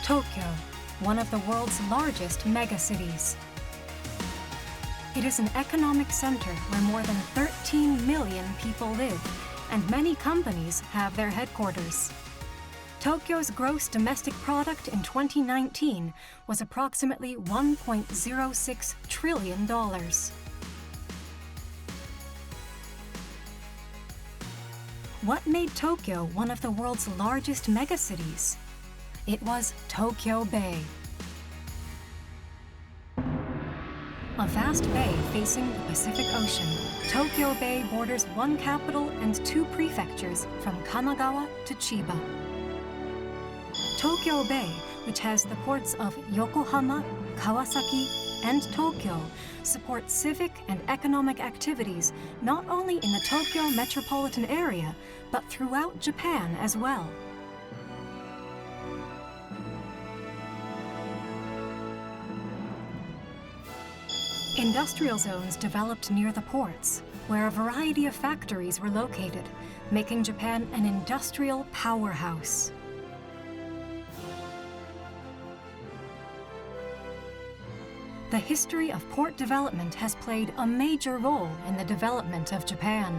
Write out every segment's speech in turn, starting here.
Tokyo, one of the world's largest megacities. It is an economic center where more than 13 million people live, and many companies have their headquarters. Tokyo's gross domestic product in 2019 was approximately $1.06 trillion. What made Tokyo one of the world's largest megacities? It was Tokyo Bay. A vast bay facing the Pacific Ocean, Tokyo Bay borders one capital and two prefectures from Kanagawa to Chiba. Tokyo Bay, which has the ports of Yokohama, Kawasaki, and Tokyo, supports civic and economic activities not only in the Tokyo metropolitan area, but throughout Japan as well. Industrial zones developed near the ports, where a variety of factories were located, making Japan an industrial powerhouse. The history of port development has played a major role in the development of Japan.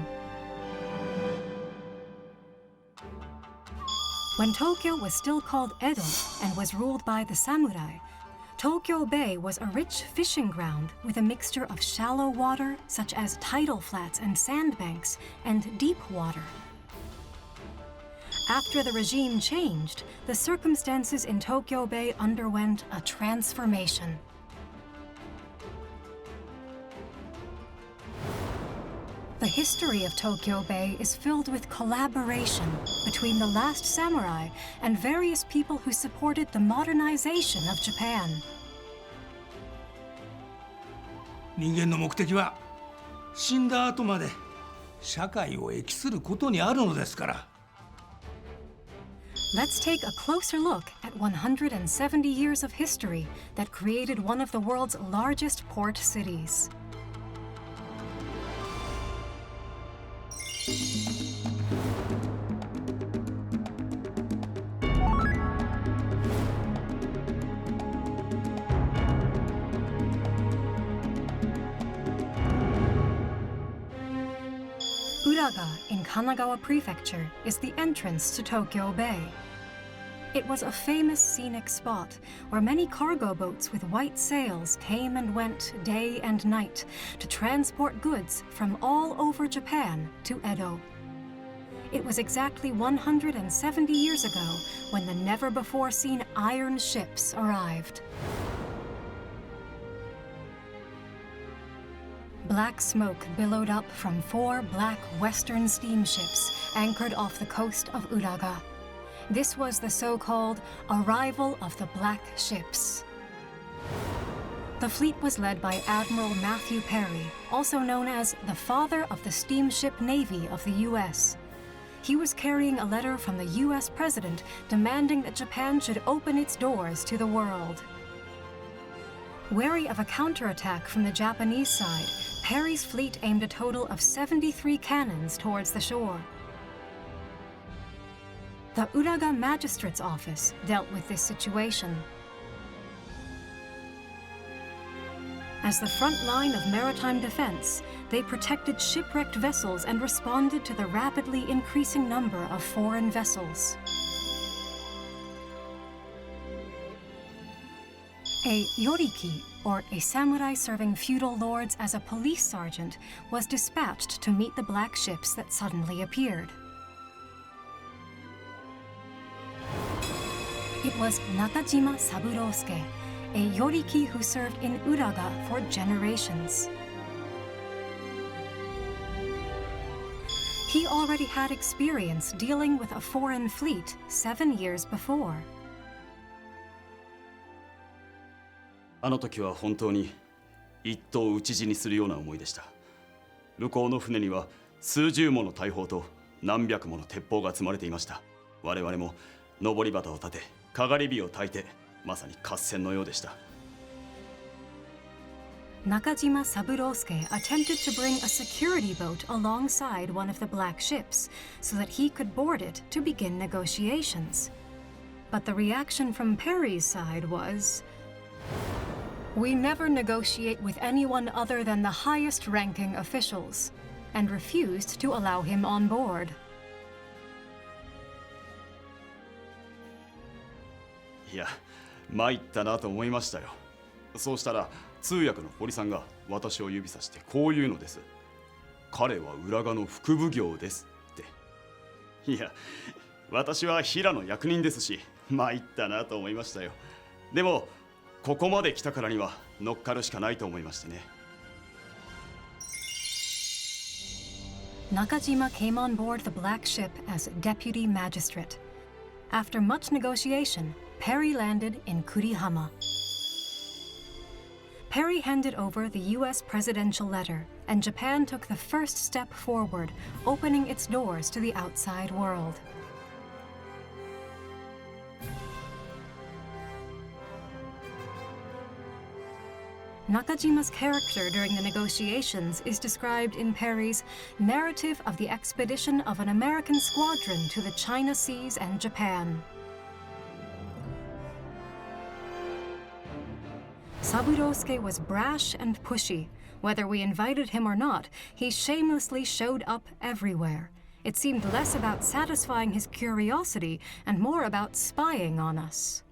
When Tokyo was still called Edo and was ruled by the samurai, Tokyo Bay was a rich fishing ground with a mixture of shallow water, such as tidal flats and sandbanks, and deep water. After the regime changed, the circumstances in Tokyo Bay underwent a transformation. The history of Tokyo Bay is filled with collaboration between the last samurai and various people who supported the modernization of Japan. 人間の目的は死んだ後まで社会を益することにあるのですから。Let's take a closer look at 170 years of history that created one of the world's largest port cities. Uraga in Kanagawa Prefecture is the entrance to Tokyo Bay. It was a famous scenic spot where many cargo boats with white sails came and went day and night to transport goods from all over Japan to Edo. It was exactly 170 years ago when the never-before-seen iron ships arrived. Black smoke billowed up from 4 black Western steamships anchored off the coast of Uraga. This was the so-called arrival of the black ships. The fleet was led by Admiral Matthew Perry, also known as the father of the steamship navy of the U.S. He was carrying a letter from the U.S. president demanding that Japan should open its doors to the world. Wary of a counterattack from the Japanese side, Perry's fleet aimed a total of 73 cannons towards the shore. The Uraga Magistrate's Office dealt with this situation. As the front line of maritime defense, they protected shipwrecked vessels and responded to the rapidly increasing number of foreign vessels. A yoriki, or a samurai serving feudal lords as a police sergeant, was dispatched to meet the black ships that suddenly appeared. It was Nakajima Saburosuke, a yoriki who served in Uraga for generations. He already had experience dealing with a foreign fleet 7 years before. あの時は本当に一刀討ち死にするような思いでした。向こうの船には数十もの大砲と何百もの鉄砲が積まれていました。我々も上り旗を立て、かがり火を焚いて、まさに合戦のようでした。Nakajima Saburosuke attempted to bring a security boat alongside one of the black ships so that he could board it to begin negotiations. But the reaction from Perry's side was, "We never negotiate with anyone other than the highest-ranking officials," and refused to allow him on board. いや、参ったなと思いましたよ。そうしたら通訳の堀さんが私を指さしてこう言うのです。彼は浦賀の副奉行ですって。いや、私は平の役人ですし、参ったなと思いましたよ。でもここまで来たからには乗っかるしかないと思いましてね。Nakajima came on board the Black Ship as deputy magistrate. After much negotiation, Perry landed in Kurihama. Perry handed over the U.S. presidential letter, and Japan took the first step forward, opening its doors to the outside world. Nakajima's character during the negotiations is described in Perry's Narrative of the Expedition of an American Squadron to the China Seas and Japan. Saburosuke was brash and pushy. Whether we invited him or not, he shamelessly showed up everywhere. It seemed less about satisfying his curiosity and more about spying on us.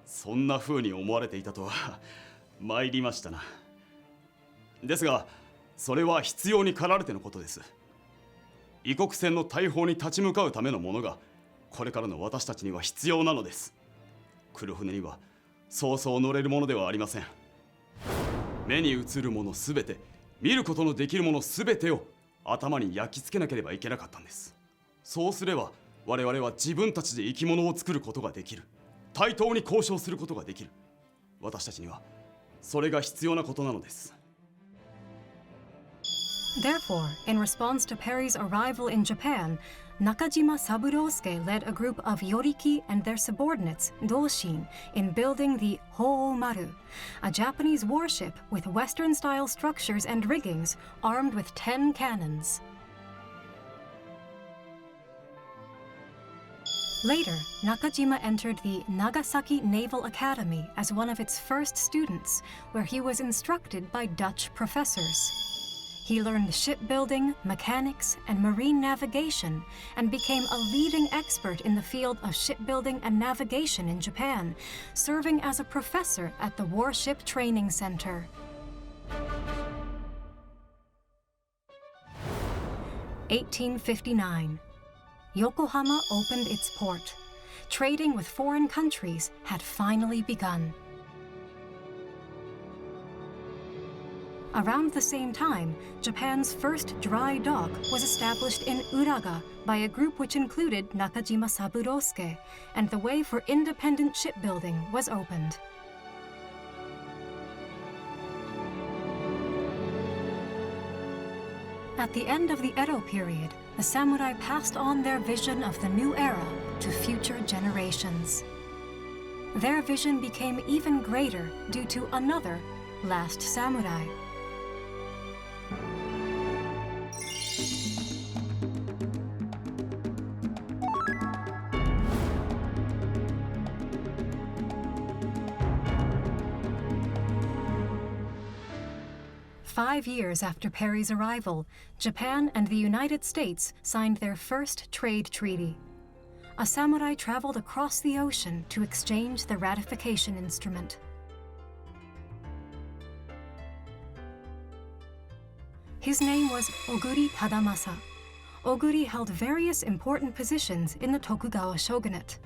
そんな風に思われていたとは参りましたな。ですが、それは必要に駆られてのことです。異国船の大砲に立ち向かうためのものがこれからの私たちには必要なのです。黒船にはそうそう乗れるものではありません。目に映るものすべて、見ることのできるものすべてを頭に焼き付けなければいけなかったんです。そうすれば我々は自分たちで生き物を作ることができる。対等に交渉することができる。私たちにはそれが必要なことなのです。Therefore, in response to Perry's arrival in Japan, Nakajima Saburosuke led a group of Yoriki and their subordinates, Doshin, in building the Ho'omaru, a Japanese warship with Western-style structures and riggings, armed with 10 cannons. Later, Nakajima entered the Nagasaki Naval Academy as one of its first students, where he was instructed by Dutch professors. He learned shipbuilding, mechanics, and marine navigation, and became a leading expert in the field of shipbuilding and navigation in Japan, serving as a professor at the Warship Training Center. (1859) Yokohama opened its port. Trading with foreign countries had finally begun. Around the same time, Japan's first dry dock was established in Uraga by a group which included Nakajima Saburosuke, and the way for independent shipbuilding was opened. At the end of the Edo period, the samurai passed on their vision of the new era to future generations. Their vision became even greater due to another last samurai. Five years after Perry's arrival, Japan and the United States signed their first trade treaty. A samurai traveled across the ocean to exchange the ratification instrument. His name was Oguri Tadamasa. Oguri held various important positions in the Tokugawa shogunate.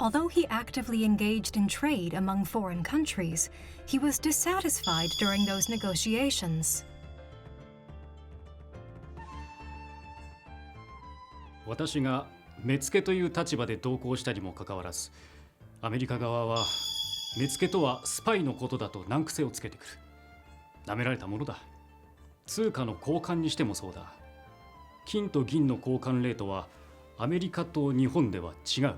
Although he actively engaged in trade among foreign countries, he was dissatisfied during those negotiations. 私が目付という立場で同行したにもかかわらず、アメリカ側は目付とはスパイのことだと難癖をつけてくる。舐められたものだ。通貨の交換にしてもそうだ。金と銀の交換レートはアメリカと日本では違う。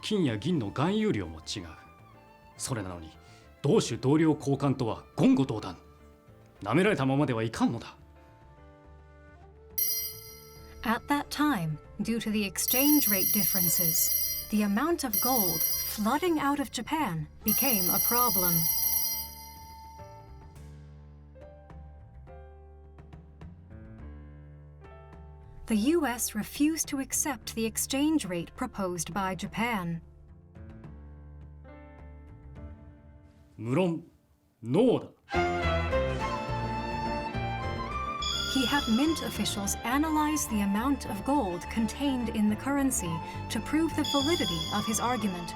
金や銀の含有量も違う。それなのに同種同僚交換とは言語道断。なめられたままではいかんのだ。At that time, due to the exchange rate differences, the amount of gold flooding out of Japan became a problem. The US refused to accept the exchange rate proposed by Japan. 無論、ノーだ。He had mint officials analyze the amount of gold contained in the currency to prove the validity of his argument.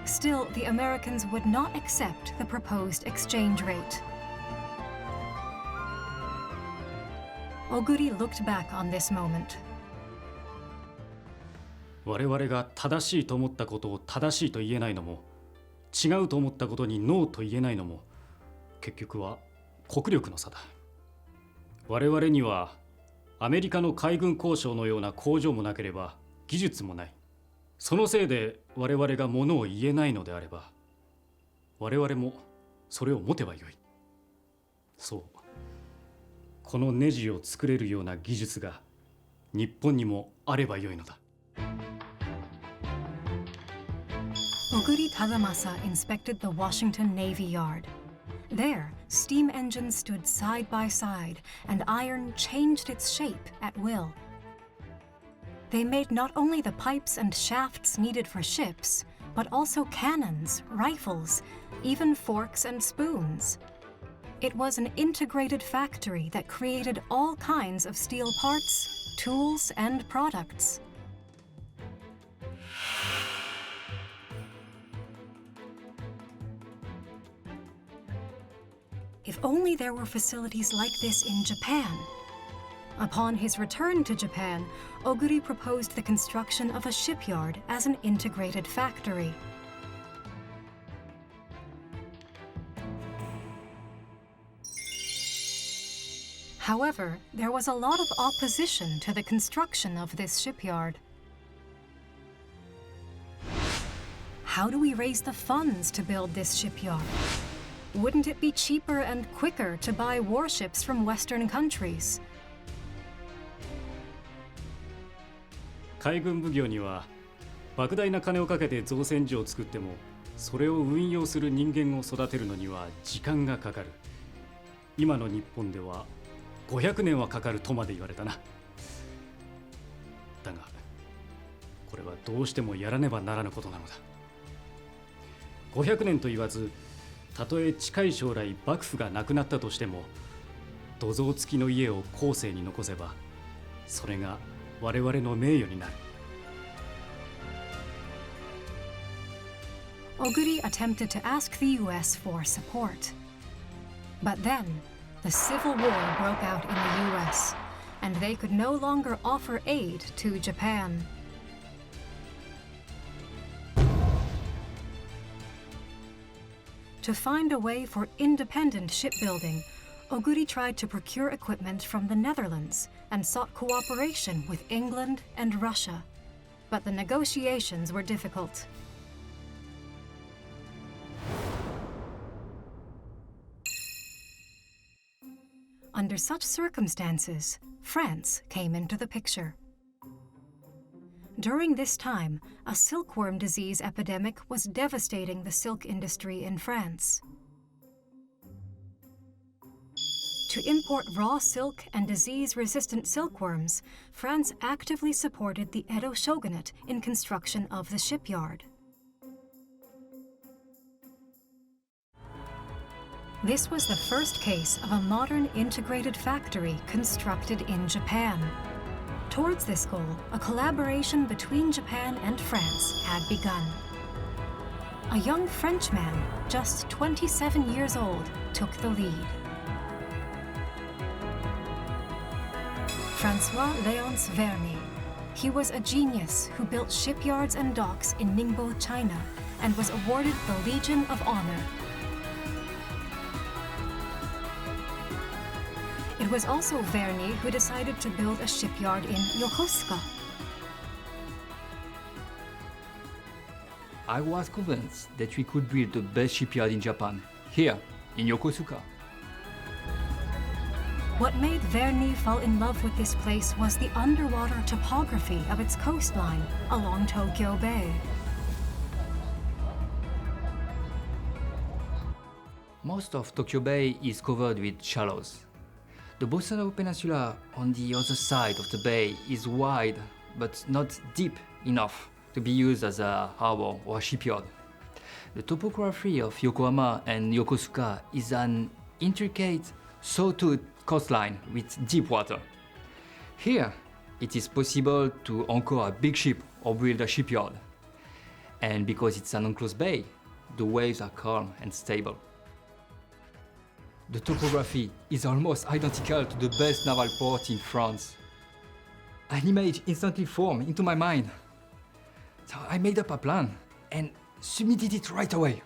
Still, the Americans would not accept the proposed exchange rate. Oguri looked back on this moment. 我々が正しいと思ったことを正しいと言えないのも、違うと思ったことにノーと言えないのも、結局は国力の差だ。我々にはアメリカの海軍工廠のような工場もなければ技術もない。そのせいで我々がものを言えないのであれば、我々もそれを持てばよい。そう、このネジを作れるような技術が日本にもあればよいのだ。Oguri Tadamasa inspected the Washington Navy Yard. There, steam engines stood side by side, and iron changed its shape at will. They made not only the pipes and shafts needed for ships, but also cannons, rifles, even forks and spoons. It was an integrated factory that created all kinds of steel parts, tools, and products. If only there were facilities like this in Japan. Upon his return to Japan, Oguri proposed the construction of a shipyard as an integrated factory. However, there was a lot of opposition to the construction of this shipyard. How do we raise the funds to build this shipyard? Wouldn't it be cheaper and quicker to buy warships from Western countries? 海軍奉行には莫大な金をかけて造船所を作っても、それを運用する人間を育てるのには時間がかかる。今の日本では500年はかかるとまで言われたな。だがこれはどうしてもやらねばならぬことなのだ。500年と言わず、たとえ近い将来幕府がなくなったとしても、土蔵付きの家を後世に残せば、それが我々の名誉になる。Oguri attempted to ask the US for support. But then, the Civil War broke out in the US, and they could no longer offer aid to Japan. To find a way for independent shipbuilding, Oguri tried to procure equipment from the Netherlands and sought cooperation with England and Russia. But the negotiations were difficult. Under such circumstances, France came into the picture. During this time, a silkworm disease epidemic was devastating the silk industry in France. To import raw silk and disease-resistant silkworms, France actively supported the Edo shogunate in construction of the shipyard. This was the first case of a modern integrated factory constructed in Japan. Towards this goal, a collaboration between Japan and France had begun. A young Frenchman, just 27 years old, took the lead. François-Léonce Vernet. He was a genius who built shipyards and docks in Ningbo, China, and was awarded the Legion of Honor. It was also Vernet who decided to build a shipyard in Yokosuka. I was convinced that we could build the best shipyard in Japan, here, in Yokosuka. What made Verny fall in love with this place was the underwater topography of its coastline along Tokyo Bay. Most of Tokyo Bay is covered with shallows. The Bosano Peninsula on the other side of the bay is wide but not deep enough to be used as a harbor or a shipyard. The topography of Yokohama and Yokosuka is an intricate, sawtooth coastline with deep water. Here, it is possible to anchor a big ship or build a shipyard. And because it's an enclosed bay, the waves are calm and stable. The topography is almost identical to the best naval port in France. An image instantly formed into my mind. So I made up a plan and submitted it right away.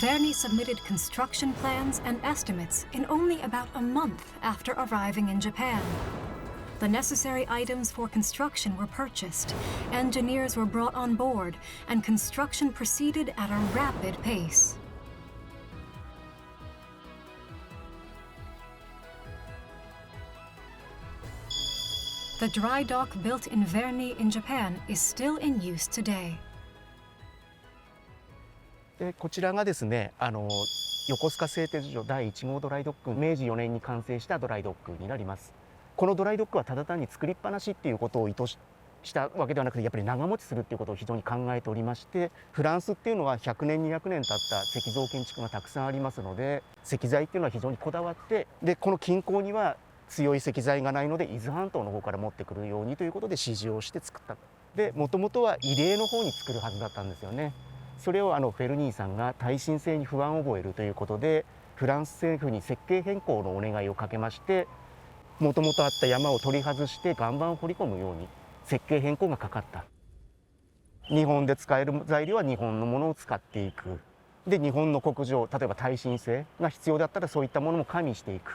Verny submitted construction plans and estimates in only about a month after arriving in Japan. The necessary items for construction were purchased, engineers were brought on board, and construction proceeded at a rapid pace. The dry dock built in Verny in Japan is still in use today. でこちらがですね、横須賀製鉄所第1号ドライドック、明治4年に完成したドライドックになります。このドライドックはただ単に作りっぱなしっていうことを意図したわけではなくて、やっぱり長持ちするっていうことを非常に考えておりまして、フランスっていうのは100年200年経った石造建築がたくさんありますので、石材っていうのは非常にこだわって、でこの近郊には強い石材がないので伊豆半島の方から持ってくるようにということで指示をして作った。でもともとは慰霊の方に作るはずだったんですよね。それをフェルニーさんが耐震性に不安を覚えるということで、フランス政府に設計変更のお願いをかけまして、もともとあった山を取り外して岩盤を掘り込むように設計変更がかかった。日本で使える材料は日本のものを使っていく。で日本の国情、例えば耐震性が必要だったらそういったものも加味していく。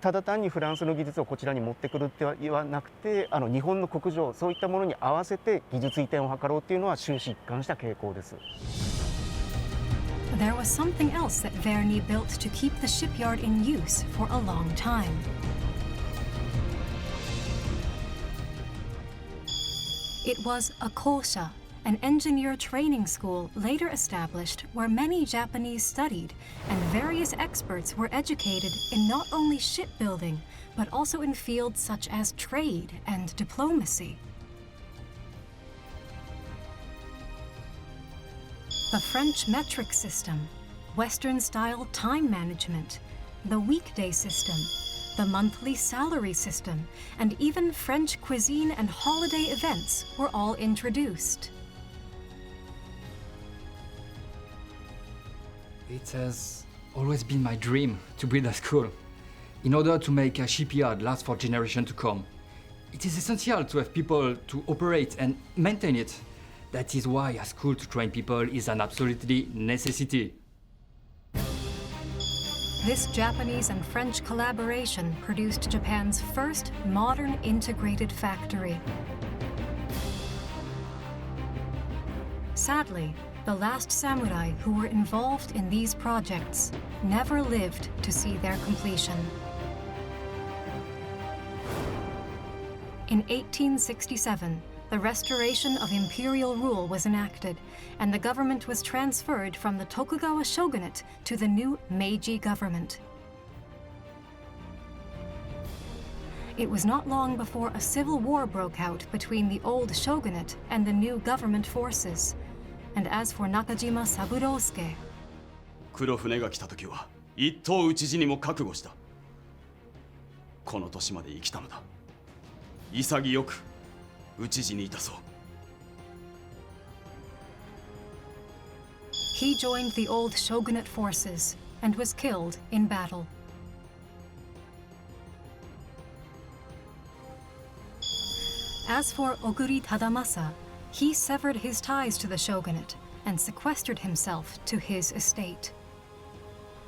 ただ単にフランスの技術をこちらに持ってくるってはなくて、日本の国情、そういったものに合わせて技術移転を図ろうっていうのは終始一貫した傾向です。There was something else that Verny built to keep the shipyard in use for a long time. It was a kosha, an engineer training school later established where many Japanese studied, and various experts were educated in not only shipbuilding, but also in fields such as trade and diplomacy. The French metric system, Western-style time management, the weekday system, the monthly salary system, and even French cuisine and holiday events were all introduced. It has always been my dream to build a school. In order to make a shipyard last for generations to come, it is essential to have people to operate and maintain it. That is why a school to train people is an absolutely necessity. This Japanese and French collaboration produced Japan's first modern integrated factory. Sadly, the last samurai who were involved in these projects never lived to see their completion. In 1867, the restoration of imperial rule was enacted, and the government was transferred from the Tokugawa shogunate to the new Meiji government. It was not long before a civil war broke out between the old shogunate and the new government forces. And as for Nakajima Saburousuke, 黒船が来た時は一等討ち死にも覚悟した。この年まで生きたのだ。潔く討ち死にいたそう。he joined the old shogunate forces and was killed in battle. As for Oguri Tadamasa, he severed his ties to the shogunate and sequestered himself to his estate.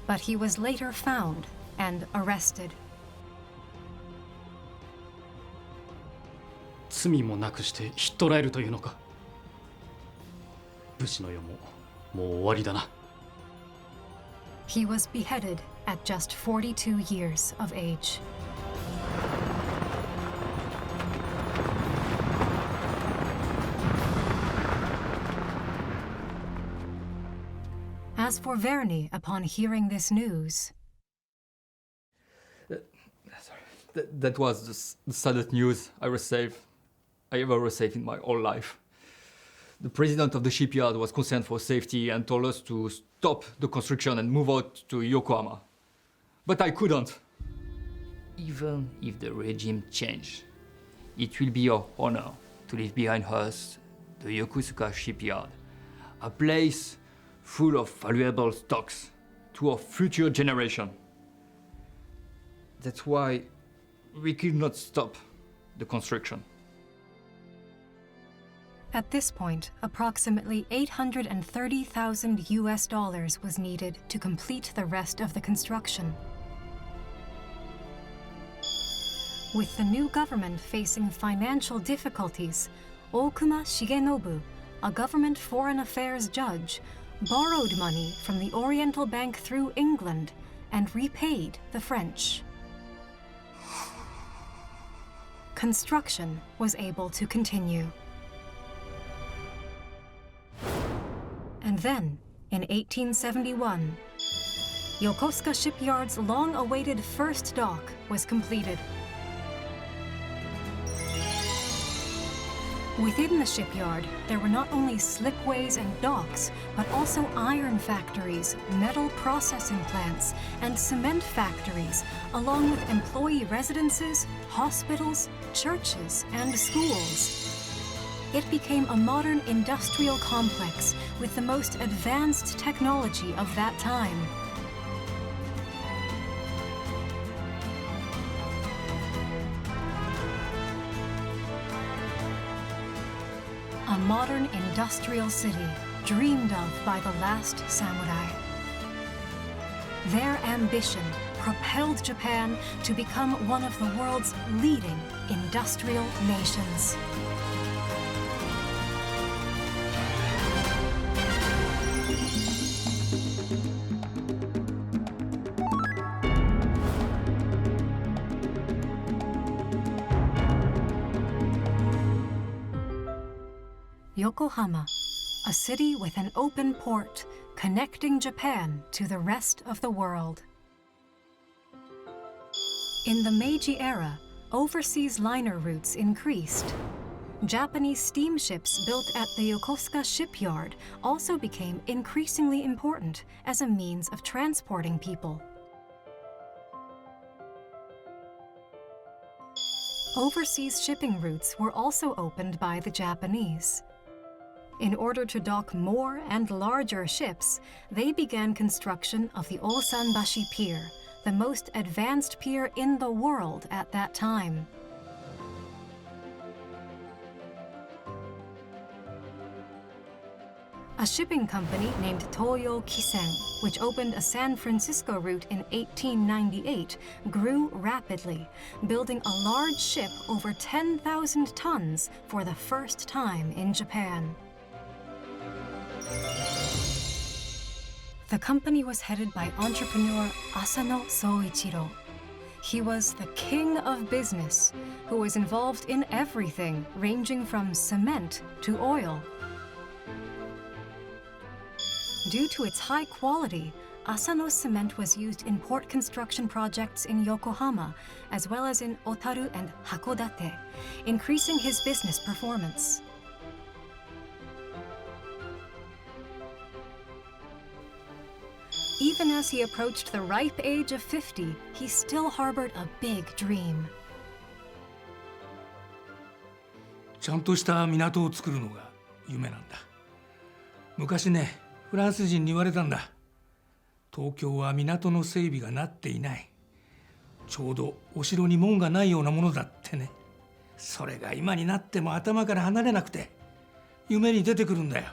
But he was later found and arrested. 罪もなくしてひっ捕らえるというのか。武士の世ももう終わりだな。 He was beheaded at just 42 years of age. As for Verny, upon hearing this news, That was the saddest news I ever received in my whole life. The president of the shipyard was concerned for safety and told us to stop the construction and move out to Yokohama. But I couldn't. Even if the regime changed, it will be our honor to leave behind us the Yokosuka shipyard, a place full of valuable stocks to our future generation. That's why we could not stop the construction. at this point, approximately $830,000 was needed to complete the rest of the construction. With the new government facing financial difficulties, Okuma Shigenobu, a government foreign affairs judge, borrowed money from the Oriental Bank through England and repaid the French. Construction was able to continue. And then, in 1871, Yokosuka Shipyard's long-awaited first dock was completed. Within the shipyard, there were not only slipways and docks, but also iron factories, metal processing plants, and cement factories, along with employee residences, hospitals, churches, and schools. It became a modern industrial complex with the most advanced technology of that time. A modern industrial city dreamed of by the last samurai. Their ambition propelled Japan to become one of the world's leading industrial nations. Yokohama, a city with an open port connecting Japan to the rest of the world. In the Meiji era, overseas liner routes increased. Japanese steamships built at the Yokosuka shipyard also became increasingly important as a means of transporting people. Overseas shipping routes were also opened by the Japanese. In order to dock more and larger ships, they began construction of the Osanbashi Pier, the most advanced pier in the world at that time. A shipping company named Toyo Kisen, which opened a San Francisco route in 1898, grew rapidly, building a large ship over 10,000 tons for the first time in Japan. The company was headed by entrepreneur Asano Soichiro. He was the king of business, who was involved in everything ranging from cement to oil. Due to its high quality, Asano's cement was used in port construction projects in Yokohama, as well as in Otaru and Hakodate, increasing his business performance. Even as he approached the ripe age of 50, he still harbored a big dream. ちゃんとした港を作るのが夢なんだ。昔ね、フランス人に言われたんだ。東京は港の整備がなっていない。ちょうどお城に門がないようなものだってね。それが今になっても頭から離れなくて、夢に出てくるんだよ。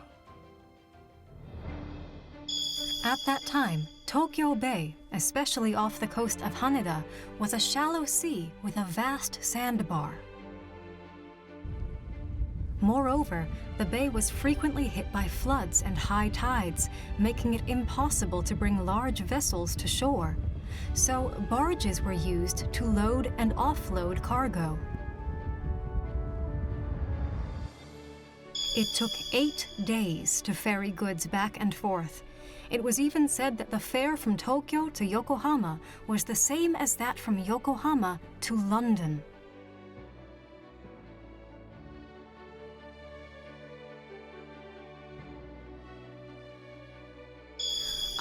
At that time, Tokyo Bay, especially off the coast of Haneda, was a shallow sea with a vast sandbar. Moreover, the bay was frequently hit by floods and high tides, making it impossible to bring large vessels to shore. So barges were used to load and offload cargo. It took 8 days to ferry goods back and forth. It was even said that the fare from Tokyo to Yokohama was the same as that from Yokohama to London.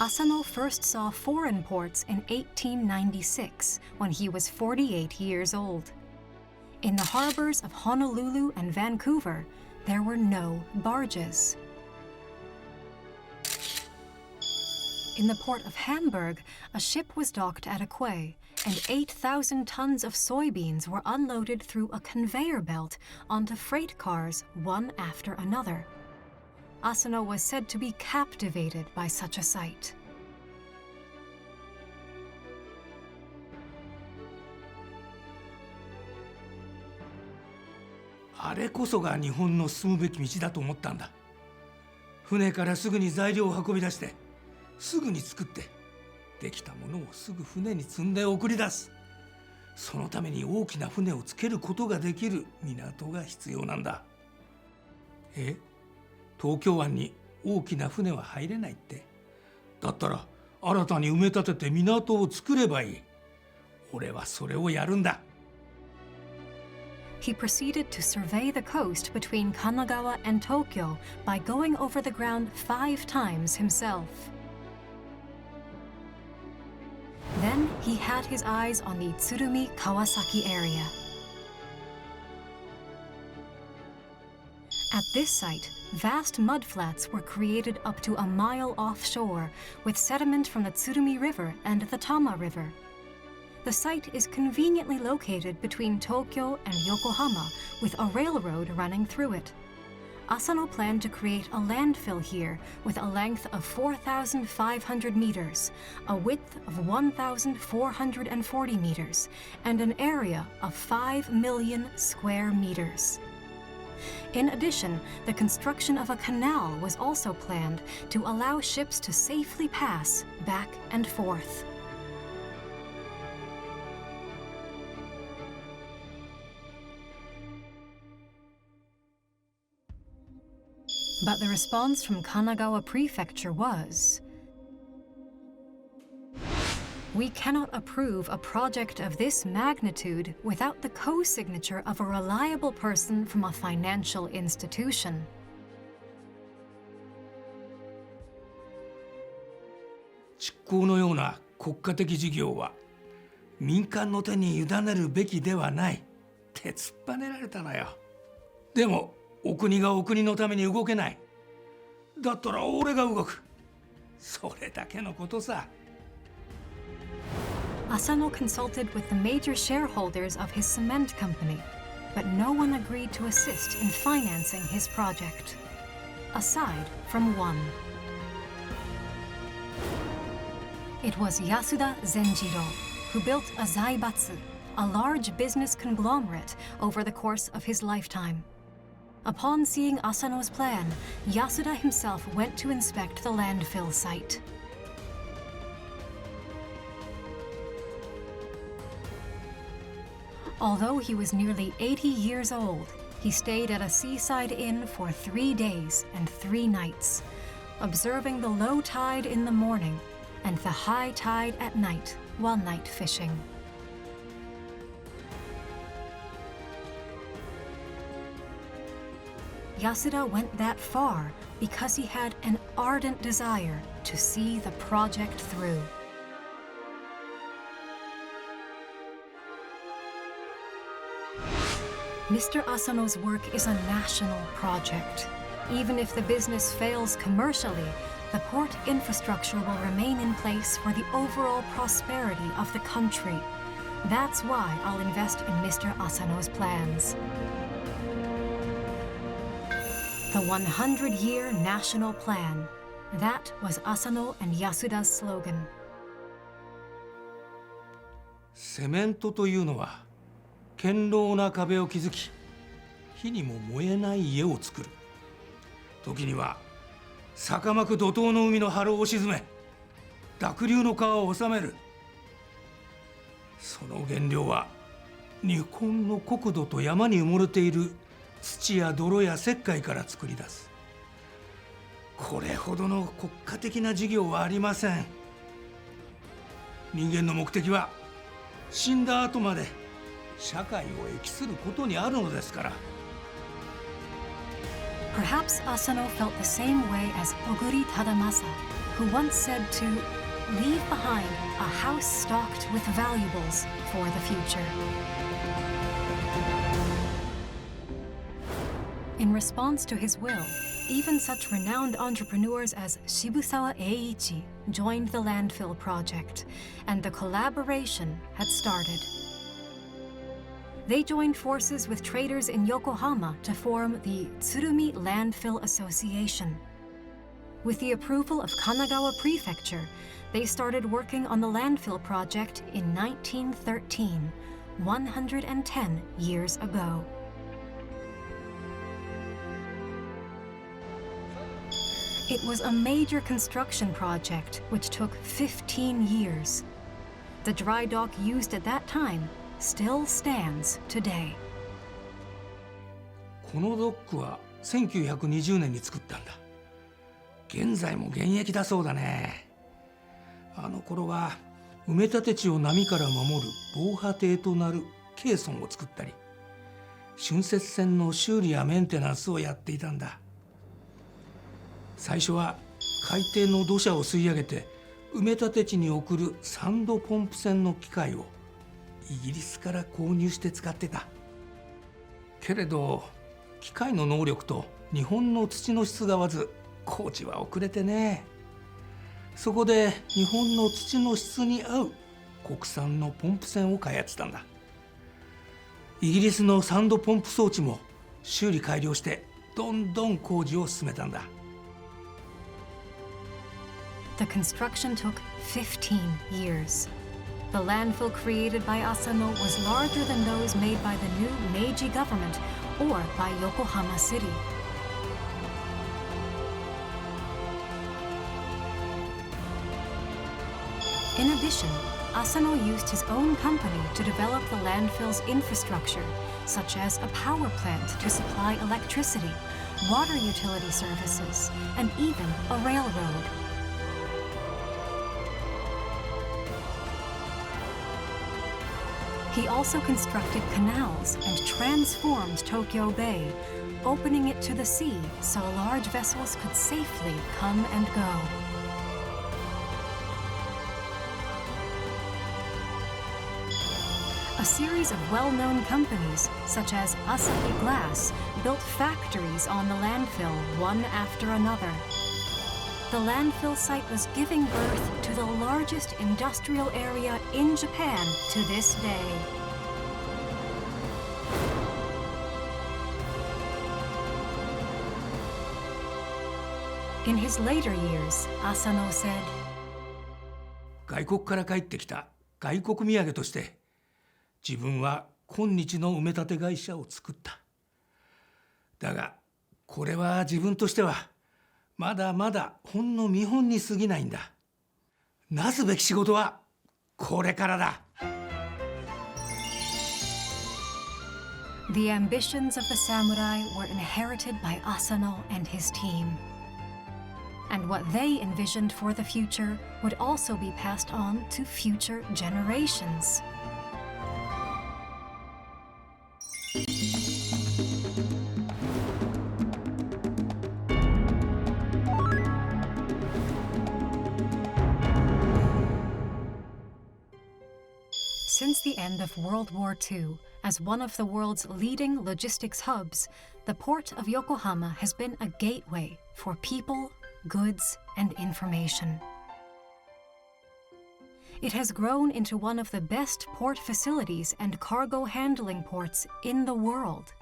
Asano first saw foreign ports in 1896 when he was 48 years old. In the harbors of Honolulu and Vancouver, there were no barges. In the port of Hamburg, a ship was docked at a quay, and 8,000 tons of soybeans were unloaded through a conveyor belt onto freight cars, one after another. Asano was said to be captivated by such a sight.「あれこそが日本の進むべき道だと思ったんだ。船からすぐに材料を運び出して、すぐに作って、できたものをすぐ船に積んで送り出す。そのために大きな船をつけることができる港が必要なんだ。東京湾に大きな船は入れないって。だったら新たに埋め立てて港を作ればいい。俺はそれをやるんだ。He proceeded to survey the coast between Kanagawa and Tokyo by going over the ground 5 times himself. Then he had his eyes on the Tsurumi Kawasaki area. At this site, vast mudflats were created up to a mile offshore with sediment from the Tsurumi River and the Tama River. The site is conveniently located between Tokyo and Yokohama with a railroad running through it. Asano planned to create a landfill here with a length of 4,500 meters, a width of 1,440 meters, and an area of 5 million square meters. In addition, the construction of a canal was also planned to allow ships to safely pass back and forth. But the response from Kanagawa Prefecture was, "We cannot approve a project of this magnitude without the co-signature of a reliable person from a financial institution." 実行のような国家的事業は民間の手に委ねるべきではないって突っぱねられたのよ。でもお国がお国のために動けない。だったら俺が動く。それだけのことさ。Asano consulted with the major shareholders of his cement company, but no one agreed to assist in financing his project, aside from one. It was Yasuda Zenjiro, who built a zaibatsu, a large business conglomerate, over the course of his lifetime. Upon seeing Asano's plan, Yasuda himself went to inspect the landfill site. Although he was nearly 80 years old, he stayed at a seaside inn for 3 days and 3 nights, observing the low tide in the morning and the high tide at night while night fishing. Yasuda went that far because he had an ardent desire to see the project through. Mr. Asano's work is a national project. Even if the business fails commercially, the port infrastructure will remain in place for the overall prosperity of the country. That's why I'll invest in Mr. Asano's plans. The 100-year national plan. That was Asano and Yasuda's slogan. セメントというのは堅牢な壁を築き、火にも燃えない家を作る。時には坂巻怒涛の海の波浪を沈め、濁流の川を治める。その原料は日本の国土と山に埋もれている土や泥や石灰から作り出す。これほどの国家的な事業はありません。人間の目的は死んだ後まで社会を益することにあるのですから。 Perhaps Asano felt the same way as Oguri Tadamasa, who once said to leave behind a house stocked with valuables for the future. In response to his will, even such renowned entrepreneurs as Shibusawa Eiichi joined the landfill project, and the collaboration had started. They joined forces with traders in Yokohama to form the Tsurumi Landfill Association. With the approval of Kanagawa Prefecture, they started working on the landfill project in 1913, 110 years ago. It was a major construction project which took 15 years. The dry dock used at that time still stands today. このドックは1920年に作ったんだ。現在も現役だそうだね。あの頃は埋め立て地を波から守る防波堤となるケーソンを作ったり、浚渫船の修理やメンテナンスをやっていたんだ。最初は海底の土砂を吸い上げて埋め立て地に送るサンドポンプ船の機械をイギリスから購入して使ってた。けれど機械の能力と日本の土の質が合わず工事は遅れてね。そこで日本の土の質に合う国産のポンプ船を開発したんだ。イギリスのサンドポンプ装置も修理改良してどんどん工事を進めたんだ。The construction took 15 years. The landfill created by Asano was larger than those made by the new Meiji government or by Yokohama City. In addition, Asano used his own company to develop the landfill's infrastructure, such as a power plant to supply electricity, water utility services, and even a railroad. He also constructed canals and transformed Tokyo Bay, opening it to the sea so large vessels could safely come and go. A series of well-known companies, such as Asahi Glass, built factories on the landfill one after another. The landfill site was giving birth to the largest industrial area in Japan to this day. In his later years, Asano said, 外国から帰ってきた外国土産として自分は今日の埋め立て会社を作った。だがこれは自分としてはまだまだほんの見本に過ぎないんだ。なすべき仕事はこれからだ。The ambitions of the samurai were inherited by Asano and his team. And what they envisioned for the future would also be passed on to future generations. Since the end of World War II, as one of the world's leading logistics hubs, the Port of Yokohama has been a gateway for people, goods, and information. It has grown into one of the best port facilities and cargo handling ports in the world.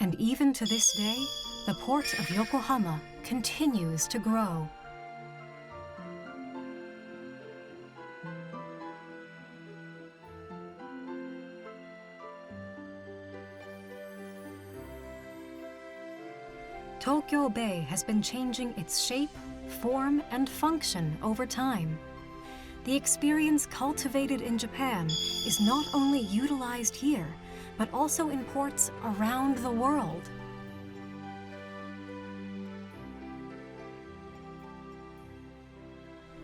And even to this day, the Port of Yokohama continues to grow. Tokyo Bay has been changing its shape, form, and function over time. The experience cultivated in Japan is not only utilized here, but also in ports around the world.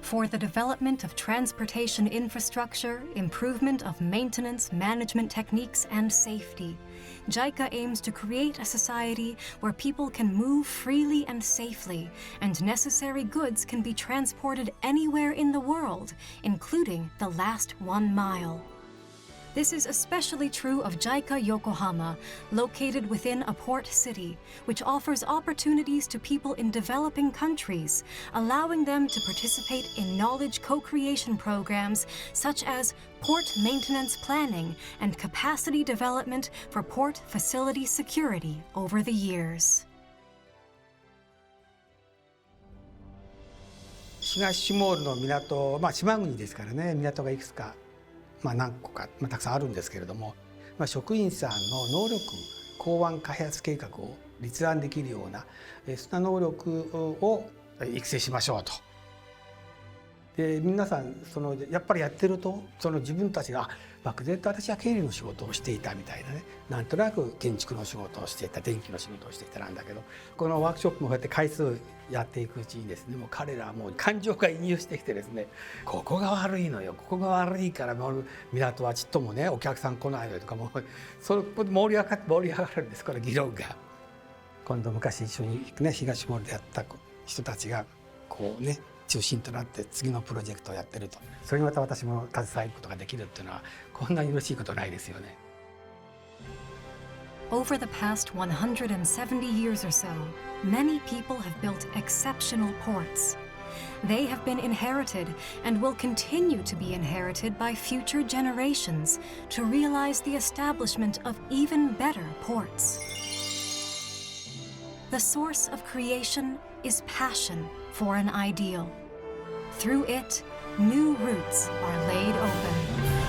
For the development of transportation infrastructure, improvement of maintenance management techniques, and safety, JICA aims to create a society where people can move freely and safely, and necessary goods can be transported anywhere in the world, including the last 1 mile. This is especially true of JICA Yokohama, located within a port city, which offers opportunities to people in developing countries, allowing them to participate in knowledge co-creation programs such as port maintenance planning and capacity development for port facility security over the years. 東シモールの港、島国ですからね、港がいくつか、何個か、たくさんあるんですけれども、職員さんの能力港湾開発計画を立案できるようなそんな能力を育成しましょうと。で皆さんやっぱりやってると自分たちが漠然と私は経理の仕事をしていたみたいなね、なんとなく建築の仕事をしていた、電気の仕事をしていたなんだけど、このワークショップもこうやって回数やっていくうちにですね、もう彼らはもう感情が移入してきてですね、ここが悪いのよ、ここが悪いから港はちっともねお客さん来ないのよとか、もうそれ盛り上がるんです、この議論が。今度昔一緒にね東モールでやった人たちがこうね中心となって次のプロジェクトをやってると、それにまた私も携わることができるっていうのはこんなに嬉しいことないですよね。Over the past 170 years or so, many people have built exceptional ports. They have been inherited and will continue to be inherited by future generations to realize the establishment of even better ports. The source of creation is passion for an ideal. Through it, new routes are laid open.